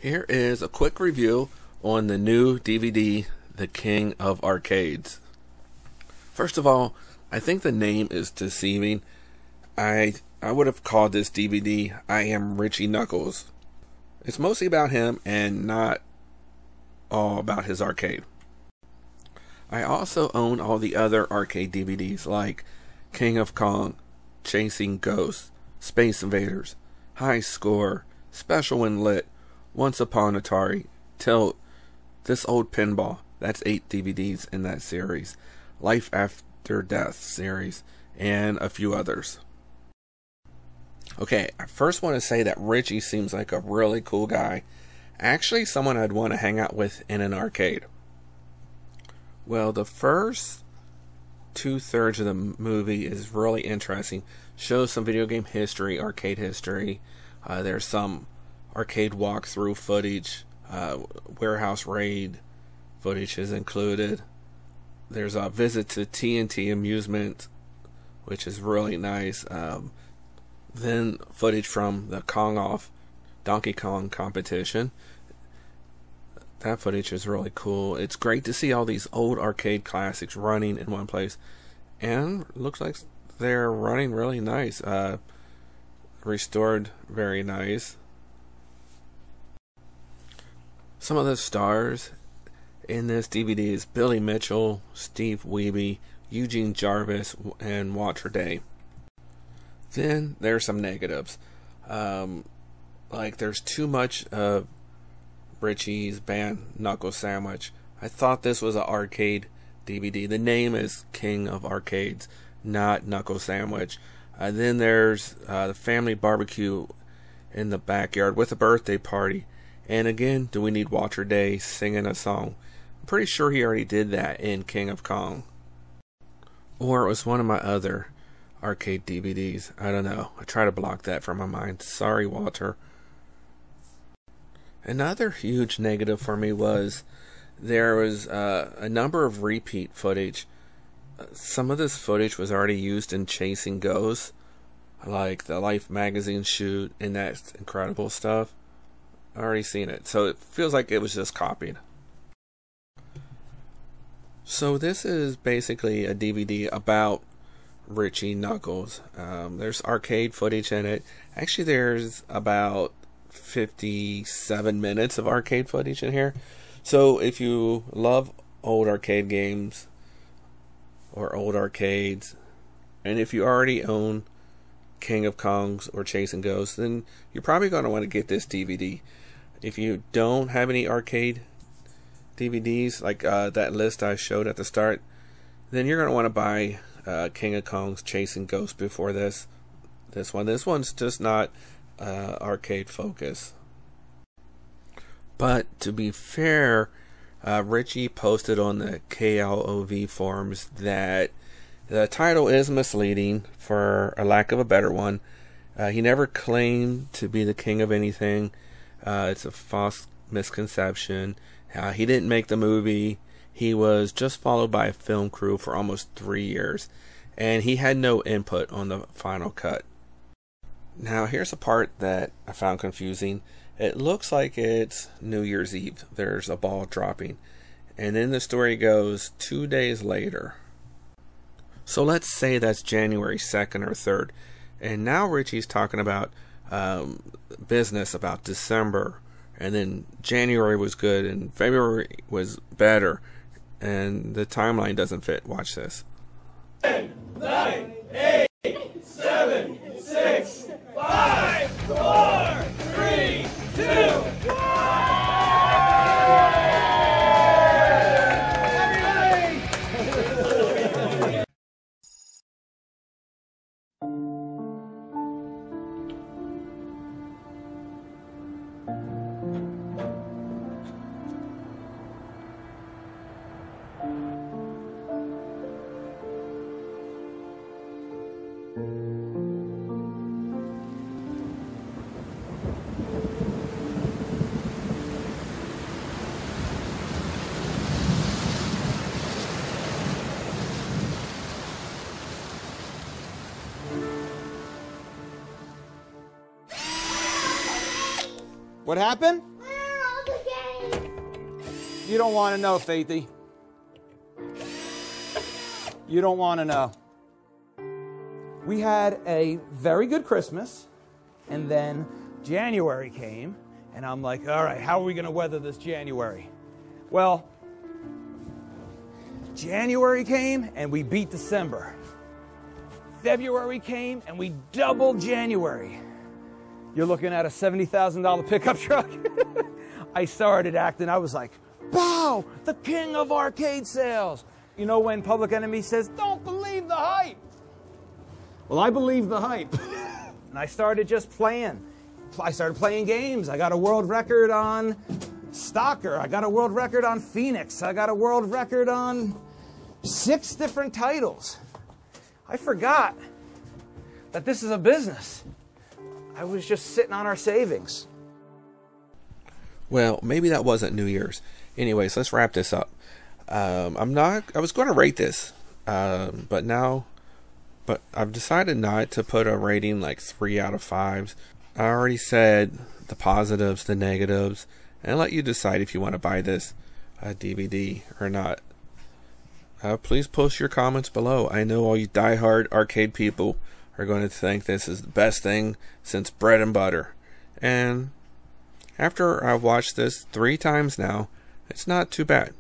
Here is a quick review on the new DVD, The King of Arcades. First of all, I think the name is deceiving. I would have called this DVD, I Am Richie Knucklez. It's mostly about him and not all about his arcade. I also own all the other arcade DVDs like King of Kong, Chasing Ghosts, Space Invaders, High Score, Special and Lit, Once Upon Atari, Tilt, This Old Pinball. That's 8 DVDs in that series. Life After Death series, and a few others. Okay, I first want to say that Richie seems like a really cool guy. Actually, someone I'd want to hang out with in an arcade. Well, the first 2/3 of the movie is really interesting. Shows some video game history, arcade history. There's some arcade walkthrough footage. Warehouse raid footage is included. There's a visit to TNT Amusement, which is really nice. Then footage from the Donkey Kong competition. That footage is really cool. It's great to see all these old arcade classics running in one place. And looks like they're running really nice. Restored very nice. Some of the stars in this DVD is Billy Mitchell, Steve Wiebe, Eugene Jarvis, and Walter Day. Then there's some negatives. Like there's too much of Richie's band Knuckle Sandwich. I thought this was an arcade DVD. The name is King of Arcades, not Knuckle Sandwich. Then there's the family barbecue in the backyard with a birthday party. And again, do we need Walter Day singing a song? I'm pretty sure he already did that in King of Kong. Or it was one of my other arcade DVDs. I don't know. I try to block that from my mind. Sorry, Walter. Another huge negative for me was there was a number of repeat footage. Some of this footage was already used in Chasing Ghosts, like the Life magazine shoot and that incredible stuff. I already seen it, so it feels like it was just copied. So this is basically a DVD about Richie Knucklez. There's arcade footage in it. Actually, there's about 57 minutes of arcade footage in here. So if you love old arcade games or old arcades, and if you already own King of Kongs or Chasing Ghosts, then you're probably going to want to get this DVD. If you don't have any arcade DVDs like that list I showed at the start, then you're going to want to buy King of Kongs Chasing Ghosts before this one. This one's just not arcade focus. But to be fair, Richie posted on the KLOV forums that the title is misleading, for a lack of a better one. He never claimed to be the king of anything. It's a false misconception. He didn't make the movie. He was just followed by a film crew for almost 3 years, and he had no input on the final cut. Now here's a part that I found confusing. It looks like it's New Year's Eve. There's a ball dropping, and then the story goes 2 days later. So let's say that's January 2nd or 3rd, and now Richie's talking about business, about December, and then January was good and February was better, and the timeline doesn't fit. Watch this. 10, 9, 8, 7, 6, 5, 4, 3, 2, 1. What happened? You don't want to know, Faithy. You don't want to know. We had a very good Christmas, and then January came, and I'm like, all right, how are we going to weather this January? Well, January came, and we beat December. February came, and we doubled January. You're looking at a $70,000 pickup truck. I started acting, I was like, Bow, the king of arcade sales. You know when Public Enemy says, don't believe the hype? Well, I believe the hype. And I started just playing. I started playing games. I got a world record on Stalker. I got a world record on Phoenix. I got a world record on 6 different titles. I forgot that this is a business. I was just sitting on our savings. Well, maybe that wasn't New Year's. Anyways, let's wrap this up. I was going to rate this, but I've decided not to put a rating like 3 out of 5s. I already said the positives, the negatives, and let you decide if you want to buy this DVD or not. Please post your comments below. I know all you diehard arcade people are going to think this is the best thing since bread and butter. And after I've watched this 3 times now, it's not too bad.